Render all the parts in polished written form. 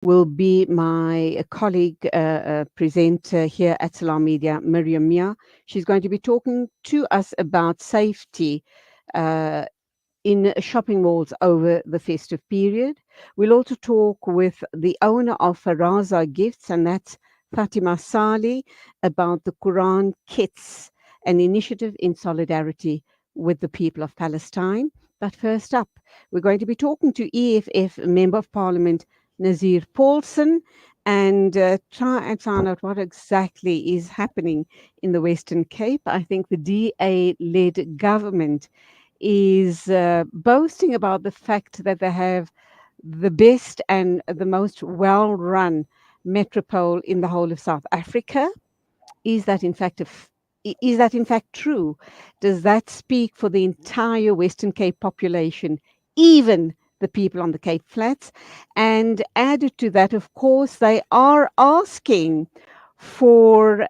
will be my colleague presenter here at Salam Media, Miriam Mia. She's going to be talking to us about safety uh, in shopping malls over the festive period. We'll also talk with the owner of Faraza Gifts, and that's Fatima Sali, about the Quran Kits, an initiative in solidarity with the people of Palestine. But first up, we're going to be talking to EFF Member of Parliament Nazir Paulsen and try and find out what exactly is happening in the Western Cape. I think the DA led government is boasting about the fact that they have the best and the most well run metropole in the whole of South Africa. Is that in fact is that in fact true? Does that speak for the entire Western Cape population, even the people on the Cape Flats? And added to that, of course, they are asking for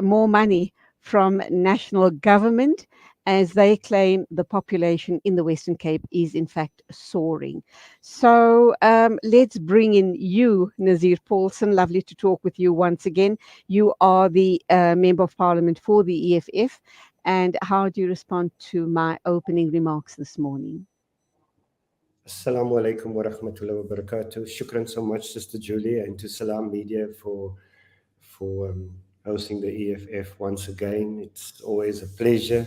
more money from national government, as they claim the population in the Western Cape is in fact soaring. So let's bring in you, Nazir Paulsen. Lovely to talk with you once again. You are the Member of Parliament for the EFF. And how do you respond to my opening remarks this morning? Assalamu alaikum wa rahmatullahi wa barakatuh. Shukran so much, Sister Julia, and to Salam Media for hosting the EFF once again. It's always a pleasure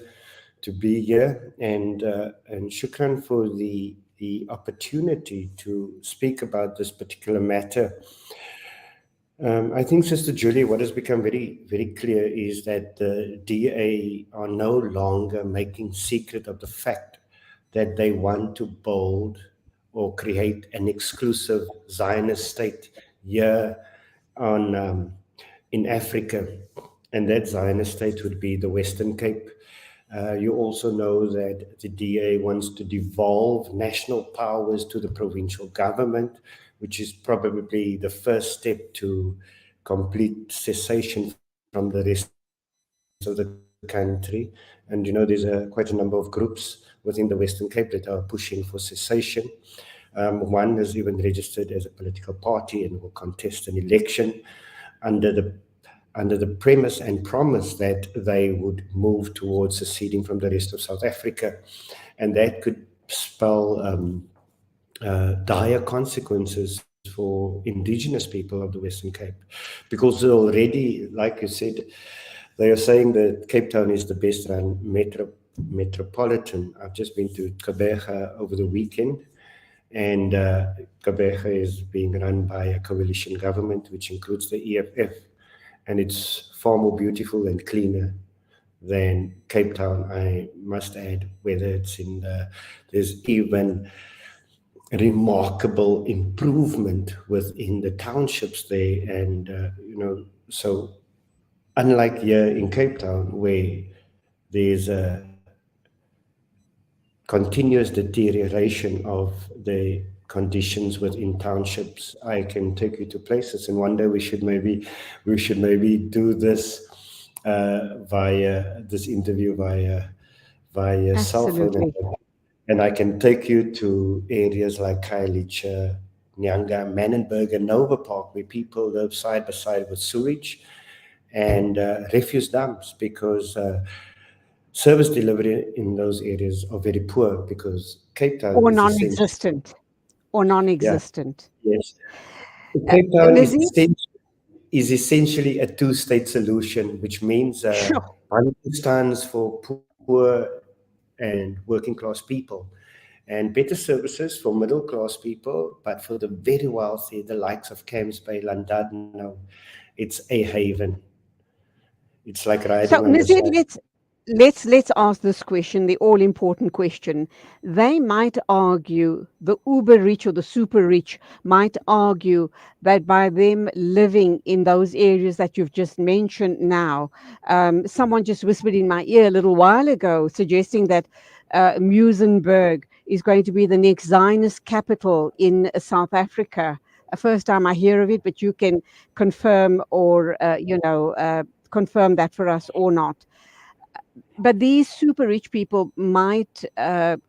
to be here, and shukran for the opportunity to speak about this particular matter. I think, Sister Julie, what has become very, very clear is that the DA are no longer making secret of the fact that they want to build or create an exclusive Zionist state here in Africa, and that Zionist state would be the Western Cape. You also know that the DA wants to devolve national powers to the provincial government, which is probably the first step to complete cessation from the rest of the country. And there's quite a number of groups within the Western Cape that are pushing for cessation. One has even registered as a political party and will contest an election under the premise and promise that they would move towards seceding from the rest of South Africa. And that could spell dire consequences for indigenous people of the Western Cape. Because already, like you said, they are saying that Cape Town is the best run metropolitan. I've just been to Gqeberha over the weekend, and Gqeberha is being run by a coalition government, which includes the EFF, and it's far more beautiful and cleaner than Cape Town, I must add, whether it's there's even remarkable improvement within the townships there. And, so unlike here in Cape Town, where there's a continuous deterioration of the conditions within townships, I can take you to places, and one day we should maybe do this via this interview via cell phone, Absolutely. and I can take you to areas like Khayelitsha, Nyanga, Manenberg, and Nova Park, where people live side by side with sewage and refuse dumps, because service delivery in those areas are very poor, because Cape Town Or is essentially, non-existent. Or yeah, non-existent. yes. Cape Town Nazir? is essentially a two-state solution, which means Sure. stands for poor and working class people, and better services for middle class people, but for the very wealthy, the likes of Camps Bay, Llandudno, it's a haven. It's like riding So, on the Nazir, side. let's ask this question, the all important question. They might argue, the uber rich or the super rich might argue that by them living in those areas that you've just mentioned now, someone just whispered in my ear a little while ago, suggesting that Muizenberg is going to be the next Zionist capital in South Africa. First time I hear of it, but you can confirm or confirm that for us or not. But these super rich people might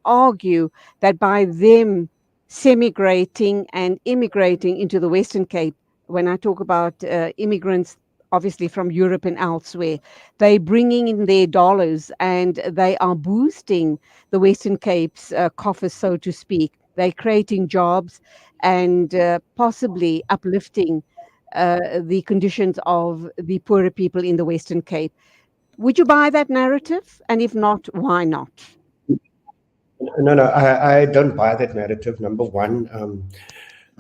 argue that by them semigrating and immigrating into the Western Cape. When I talk about immigrants, obviously from Europe and elsewhere, they're bringing in their dollars and they are boosting the Western Cape's coffers, so to speak. They're creating jobs and possibly uplifting the conditions of the poorer people in the Western Cape. Would you buy that narrative? And if not, why not? No, no, I don't buy that narrative. Number one,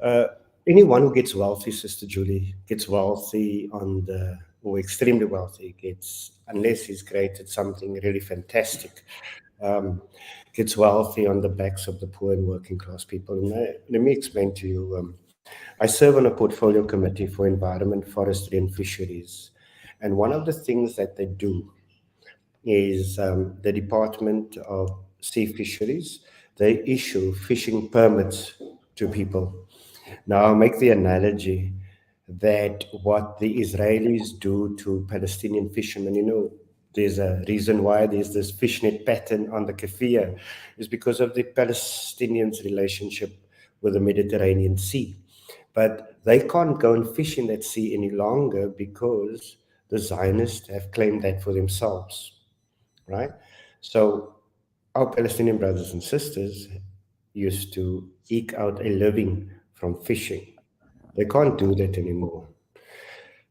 uh, anyone who gets wealthy, Sister Julie, gets wealthy or extremely wealthy, unless he's created something really fantastic, um, gets wealthy on the backs of the poor and working class people. And let me explain to you. I serve on a portfolio committee for environment, forestry, and fisheries. And one of the things that they do is the Department of Sea Fisheries. They issue fishing permits to people. Now, I'll make the analogy that what the Israelis do to Palestinian fishermen, there's a reason why there's this fishnet pattern on the keffiyeh, is because of the Palestinians' relationship with the Mediterranean Sea. But they can't go and fish in that sea any longer because the Zionists have claimed that for themselves, right? So our Palestinian brothers and sisters used to eke out a living from fishing. They can't do that anymore.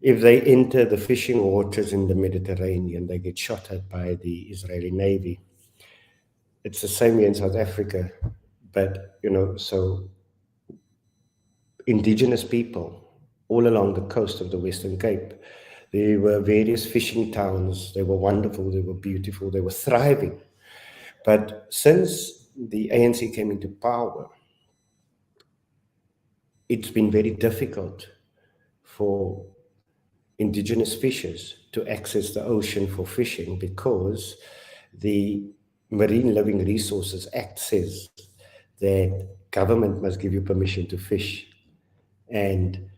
If they enter the fishing waters in the Mediterranean, they get shot at by the Israeli Navy. It's the same here in South Africa, but so indigenous people all along the coast of the Western Cape, there were various fishing towns. They were wonderful, they were beautiful, they were thriving. But since the ANC came into power, it's been very difficult for indigenous fishers to access the ocean for fishing because the Marine Living Resources Act says that government must give you permission to fish. And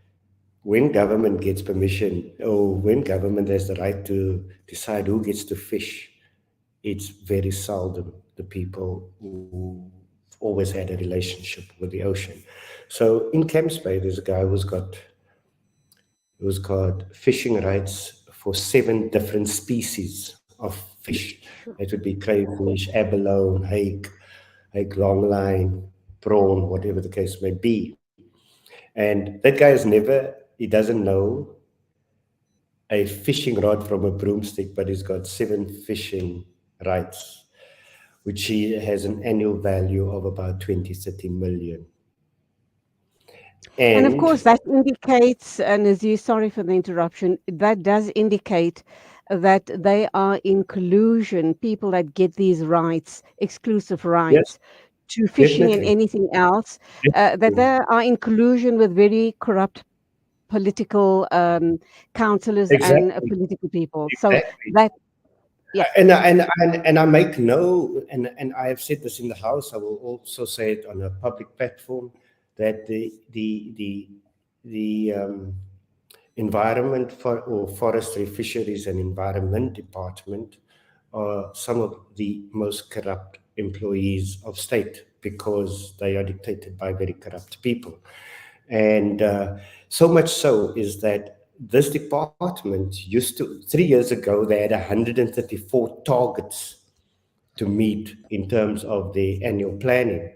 when government gets permission, or when government has the right to decide who gets to fish, it's very seldom the people who always had a relationship with the ocean. So in Camps Bay, there's a guy who's got fishing rights for 7 different species of fish. It would be crayfish, abalone, hake, longline, prawn, whatever the case may be. And that guy he doesn't know a fishing rod from a broomstick, but he's got 7 fishing rights, which he has an annual value of about 20, 30 million. And of course, that indicates, Nazir, sorry for the interruption, that does indicate that they are in collusion, people that get these rights, exclusive rights Yes, to fishing and definitely. anything else, that they are in collusion with very corrupt political councillors and Exactly, political people. So exactly. that, yeah. And I make and I have said this in the House. I will also say it on a public platform that the environment or forestry, fisheries, and environment department are some of the most corrupt employees of state because they are dictated by very corrupt people. And so much so is that this department 3 years ago, they had 134 targets to meet in terms of the annual planning.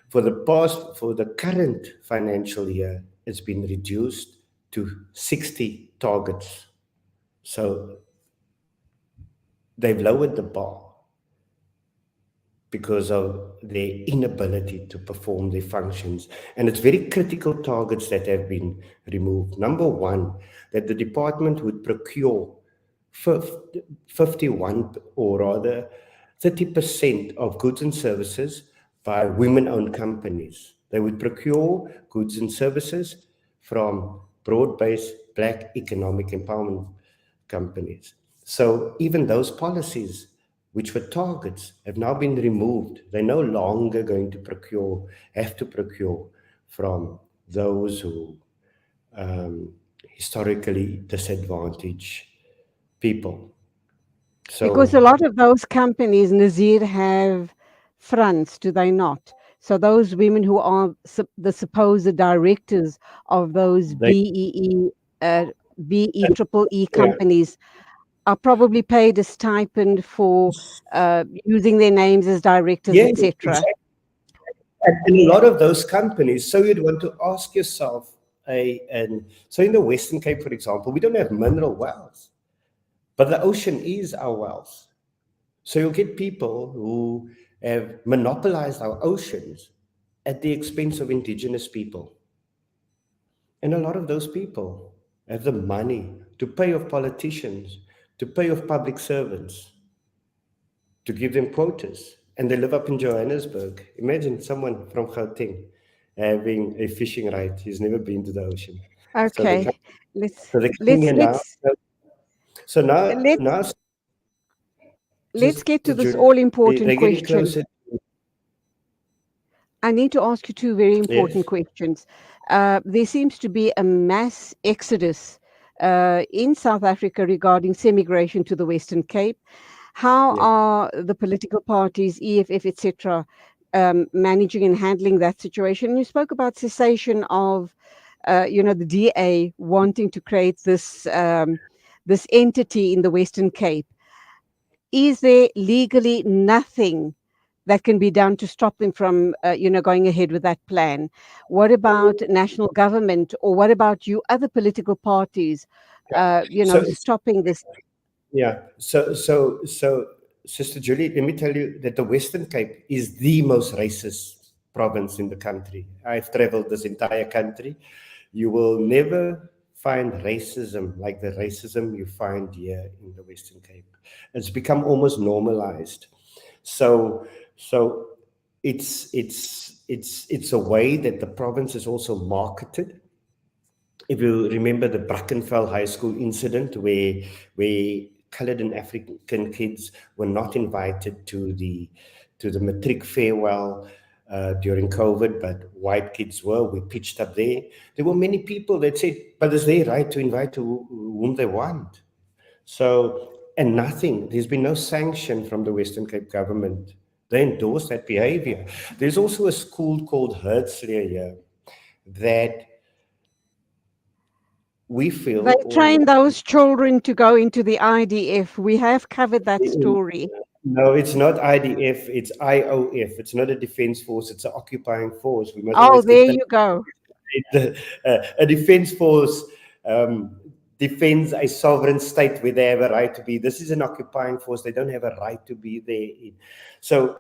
For the current financial year, it's been reduced to 60 targets. So they've lowered the bar because of their inability to perform their functions. And it's very critical targets that have been removed. Number one, that the department would procure 51, or rather 30% of goods and services by women-owned companies. They would procure goods and services from broad-based Black economic empowerment companies. So even those policies, which were targets, have now been removed. They're no longer going to have to procure from those who historically disadvantaged people. Because a So lot of those companies, Nazir, have fronts, do they not? So those women who are the supposed directors of those They, uh, BE triple E yeah, companies are probably paid a stipend for using their names as directors, yeah, etc. exactly. And a lot of those companies, so you'd want to ask yourself, and so in the Western Cape, for example, we don't have mineral wealth, but the ocean is our wealth. So you'll get people who have monopolized our oceans at the expense of indigenous people. And a lot of those people have the money to pay off politicians, to pay off public servants, to give them quotas. And they live up in Johannesburg. Imagine someone from Gauteng having a fishing right. He's never been to the ocean. So they come, Okay, let's so they're coming let's here now. let's So let's now, let's get to Sister this Julie, all they're important getting question. closer. I need to ask you two very Yes. important questions. There seems to be a mass exodus in South Africa regarding semigration to the Western Cape. How Yeah. are the political parties, EFF, etc., managing and handling that situation? You spoke about cessation of, the DA wanting to create this entity in the Western Cape. Is there legally nothing that can be done to stop them from, going ahead with that plan? What about national government, or what about you other political parties, So stopping this? yeah. So, Sister Julie, let me tell you that the Western Cape is the most racist province in the country. I've traveled this entire country. You will never find racism like the racism you find here in the Western Cape. It's become almost normalized. So, so it's a way that the province is also marketed. If you remember the Brackenfell High School incident where colored and African kids were not invited to the matric farewell during COVID, but white kids were. We pitched up there. There were many people that said, but it's their right to invite whom they want. So, and nothing, there's been no sanction from the Western Cape government. They endorse that behavior. There's also a school called Herzliya here that we They feel, train or those children to go into the IDF. We have covered that story. no, it's not IDF, it's IOF. It's not a defense force, it's an occupying force. We must Oh, always there get that. you go. A defense force defends a sovereign state where they have a right to be. This is an occupying force. They don't have a right to be there. So,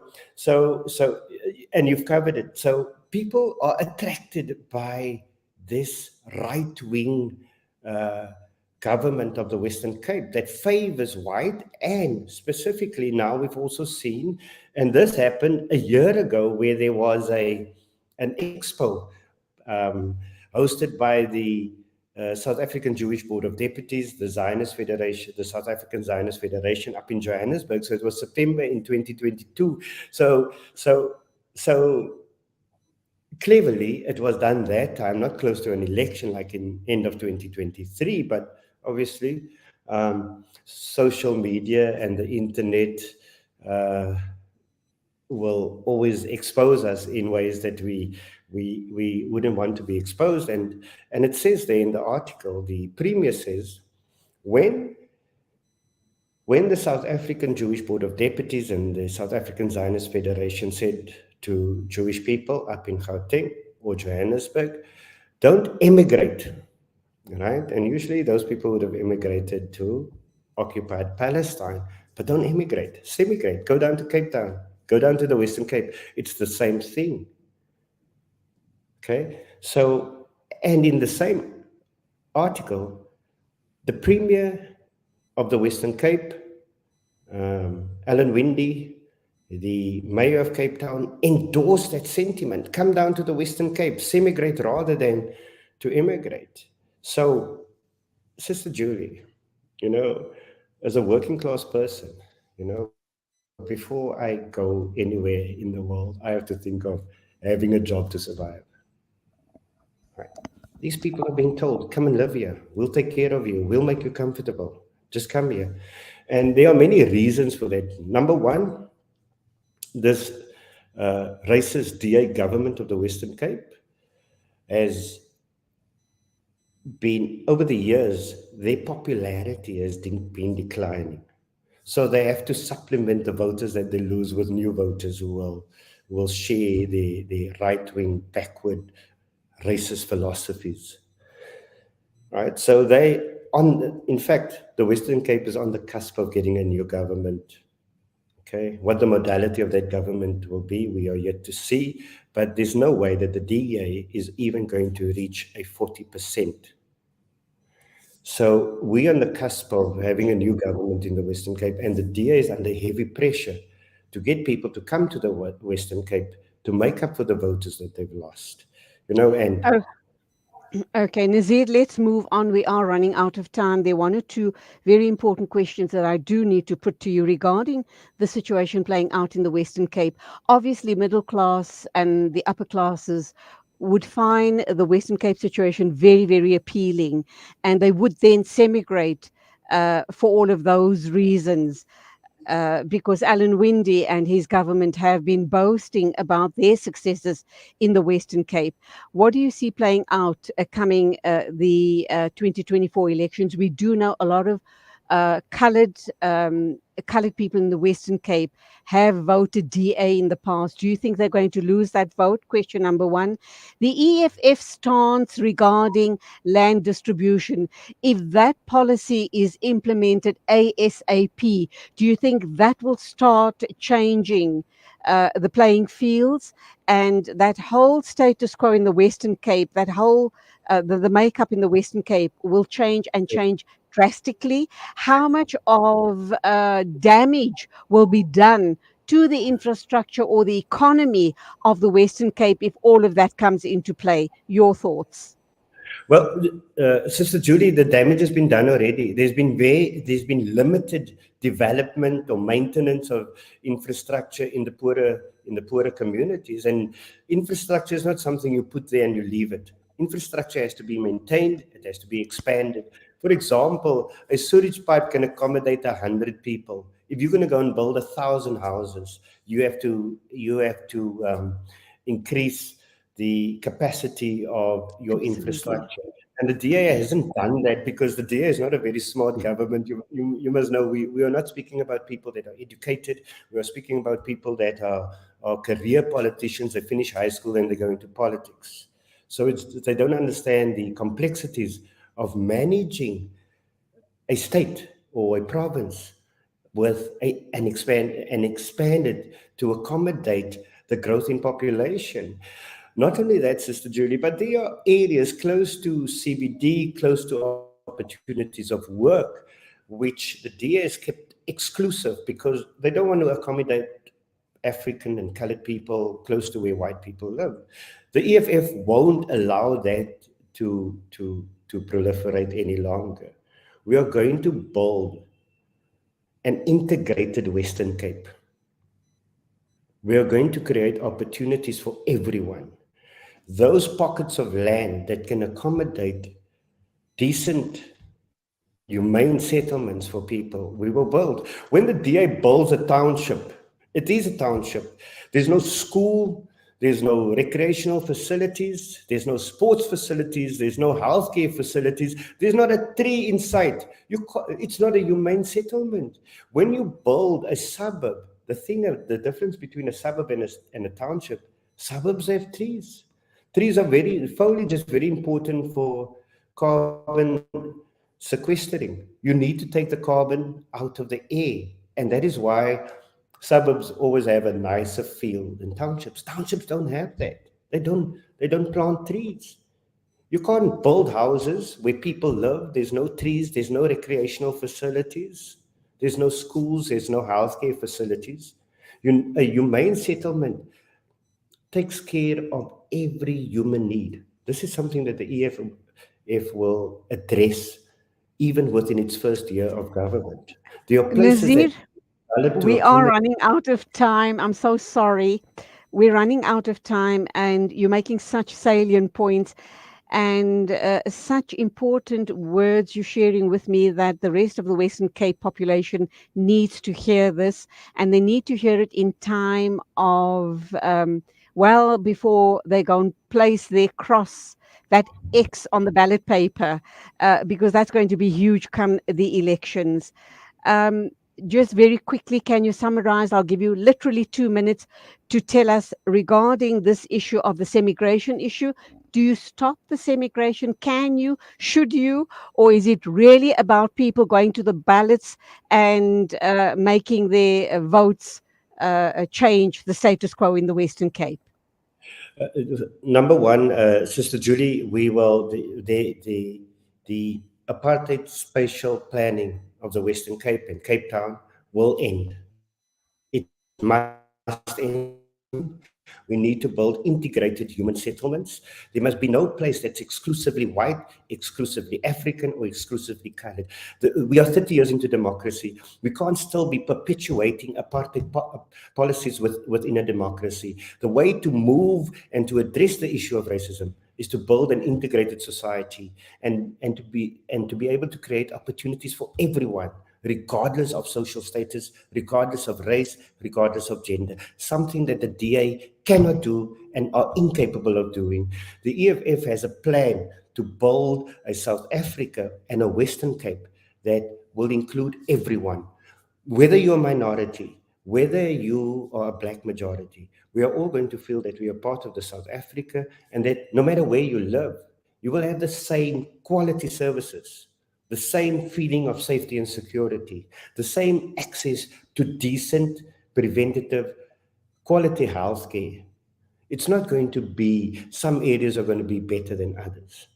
and you've covered it. So people are attracted by this right-wing uh, government of the Western Cape that favors white, and specifically now we've also seen, and this happened a year ago, where there was an expo um, hosted by the South African Jewish Board of Deputies, the Zionist Federation, the South African Zionist Federation up in Johannesburg. So it was September in 2022. So cleverly, it was done that time, not close to an election like in end of 2023, but obviously social media and the internet uh, will always expose us in ways that we wouldn't want to be exposed. And it says there in the article, the premier says, when the South African Jewish Board of Deputies and the South African Zionist Federation said to Jewish people up in Gauteng or Johannesburg, don't immigrate, right? And usually those people would have immigrated to occupied Palestine, but don't immigrate, semigrate, go down to Cape Town, go down to the Western Cape. It's the same thing. Okay, so, and in the same article, the Premier of the Western Cape, Alan Windey, the Mayor of Cape Town, endorsed that sentiment. Come down to the Western Cape, semigrate rather than to immigrate. So, Sister Julie, as a working class person, before I go anywhere in the world, I have to think of having a job to survive. Right. These people are being told, come and live here. We'll take care of you. We'll make you comfortable. Just come here. And there are many reasons for that. Number one, this racist DA government of the Western Cape has been, over the years, their popularity has been declining. So they have to supplement the voters that they lose with new voters who will share the right-wing, backward, racist philosophies. Right? So in fact, the Western Cape is on the cusp of getting a new government. Okay, what the modality of that government will be, we are yet to see, but there's no way that the DA is even going to reach a 40%. So we're on the cusp of having a new government in the Western Cape, and the DA is under heavy pressure to get people to come to the Western Cape to make up for the voters that they've lost. And Oh, okay, Nazir, let's move on. We are running out of time. There are one or two very important questions that I do need to put to you regarding the situation playing out in the Western Cape. Obviously, middle class and the upper classes would find the Western Cape situation very, very appealing, and they would then semigrate for all of those reasons. Because Alan Winde and his government have been boasting about their successes in the Western Cape. What do you see playing out coming the 2024 elections? We do know a lot of coloured people in the Western Cape have voted DA in the past. Do you think they're going to lose that vote? Question number one. The EFF stance regarding land distribution, if that policy is implemented ASAP, do you think that will start changing the playing fields, and that whole status quo in the Western Cape, that whole the makeup in the Western Cape will change and change drastically? How much of damage will be done to the infrastructure or the economy of the Western Cape if all of that comes into play? Your thoughts? Well, Sister Julie, the damage has been done already. There's been limited development or maintenance of infrastructure in the poorer communities, and infrastructure is not something you put there and you leave it. Infrastructure has to be maintained. It has to be expanded. For example, a sewage pipe can accommodate 100 people. If you're going to go and build 1,000 houses, you have to increase the capacity of your Absolutely. infrastructure. And the DA hasn't done that because the DA is not a very smart government. You must know we are not speaking about people that are educated. We are speaking about people that are career politicians. They finish high school and they go into politics. So they don't understand the complexities of managing a state or a province with and expanded to accommodate the growth in population. Not only that, Sister Julie, but there are areas close to CBD, close to opportunities of work, which the DA has kept exclusive because they don't want to accommodate African and colored people close to where white people live. The EFF won't allow that to proliferate any longer. We are going to build an integrated Western Cape. We are going to create opportunities for everyone. Those pockets of land that can accommodate decent, humane settlements for people, we will build. When the DA builds a township, it is a township. There's no school, there's no recreational facilities, there's no sports facilities, there's no healthcare facilities, there's not a tree in sight. It's not a humane settlement. When you build a suburb, the difference between a suburb and a township, suburbs have trees. Foliage is very important for carbon sequestering. You need to take the carbon out of the air. And that is why suburbs always have a nicer feel than townships. Townships don't have that. They don't plant trees. You can't build houses where people live. There's no trees, there's no recreational facilities, there's no schools, there's no healthcare facilities. A humane settlement takes care of every human need. This is something that the EFF will address even within its first year of government. There are places Nazir, that develop to we are accommodate. running out of time. I'm so sorry. We're running out of time, and you're making such salient points. and such important words you're sharing with me that the rest of the Western Cape population needs to hear this, and they need to hear it in time of well before they go and place their cross, that X on the ballot paper, because that's going to be huge come the elections. Um, just very quickly, can you summarize? I'll give you literally 2 minutes to tell us regarding this issue of the semigration issue. Do you stop the semigration? Can you? Should you? Or is it really about people going to the ballots and making their votes change the status quo in the Western Cape? Number one, Sister Julie, we will the apartheid spatial planning of the Western Cape and Cape Town will end. It must end. We need to build integrated human settlements. There must be no place that's exclusively white, exclusively African, or exclusively colored. We are 30 years into democracy. We can't still be perpetuating apartheid policies within a democracy. The way to move and to address the issue of racism is to build an integrated society and to be able to create opportunities for everyone, regardless of social status, regardless of race, regardless of gender, something that the DA cannot do and are incapable of doing. The EFF has a plan to build a South Africa and a Western Cape that will include everyone, whether you're a minority, whether you are a black majority. We are all going to feel that we are part of the South Africa, and that no matter where you live, you will have the same quality services, the same feeling of safety and security, the same access to decent, preventative, quality health care. It's not going to be, some areas are going to be better than others.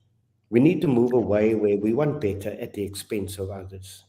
We need to move away where we want better at the expense of others.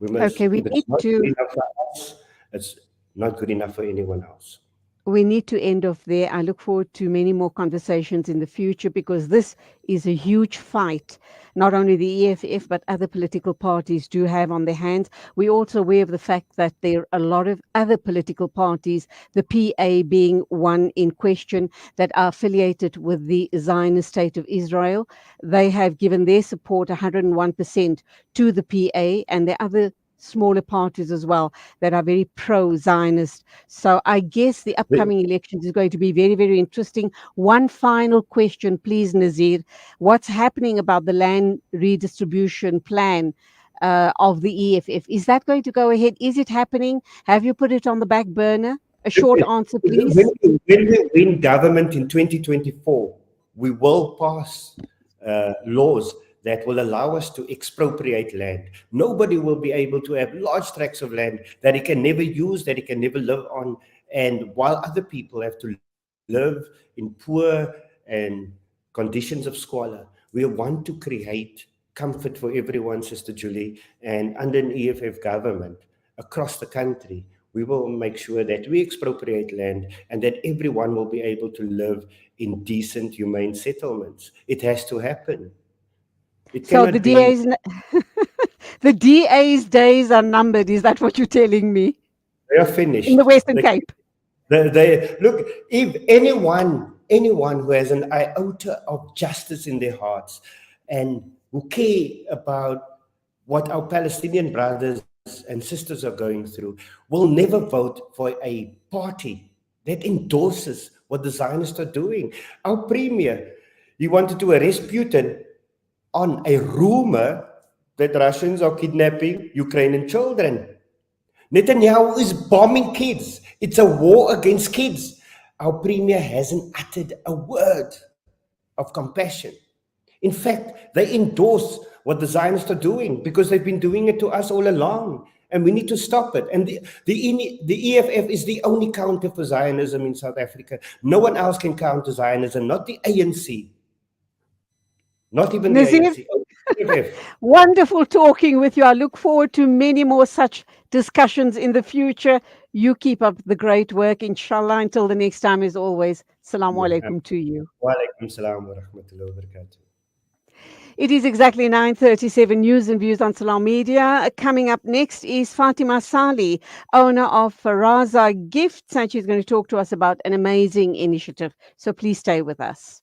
We must, Okay, we if it's need not good to enough for us, it's not good enough for anyone else. we need to end off there. I look forward to many more conversations in the future because this is a huge fight. Not only the EFF, but other political parties do have on their hands. We're also aware of the fact that there are a lot of other political parties, the PA being one in question, that are affiliated with the Zionist State of Israel. They have given their support 101% to the PA, and there are other smaller parties as well that are very pro-Zionist. So I guess the The, upcoming elections is going to be very, very interesting. One final question, please, Nazir. What's happening about the land redistribution plan of the EFF? Is that going to go ahead? Is it happening? Have you put it on the back burner? A short answer, please. when we win government in 2024, we will pass laws that will allow us to expropriate land. Nobody will be able to have large tracts of land that he can never use, that he can never live on. And while other people have to live in poor and conditions of squalor, we want to create comfort for everyone, Sister Julie, and under an EFF government across the country, we will make sure that we expropriate land and that everyone will be able to live in decent, humane settlements. It has to happen. It So the cannot be. DA's the DA's days are numbered. Is that what you're telling me? They are In the finished. Western Cape. They look. If anyone who has an iota of justice in their hearts and who care about what our Palestinian brothers and sisters are going through, will never vote for a party that endorses what the Zionists are doing. Our premier, he wanted to arrest Putin on a rumor that Russians are kidnapping Ukrainian children. Netanyahu is bombing kids. It's a war against kids. Our premier hasn't uttered a word of compassion. In fact, they endorse what the Zionists are doing because they've been doing it to us all along. And we need to stop it. And the EFF is the only counter for Zionism in South Africa. No one else can counter Zionism, not the ANC, not even the Nazir, ANC. EFF. wonderful talking with you. I look forward to many more such discussions in the future. You keep up the great work, inshallah. Until the next time, as always, Assalamu alaikum to you. Wa alaikum salam wa rahmatullahi wa barakatuh. It is exactly 9:37. News and views on Salam Media. Coming up next is Fatima Sali, owner of Faraza Gifts, and she's going to talk to us about an amazing initiative. So please stay with us.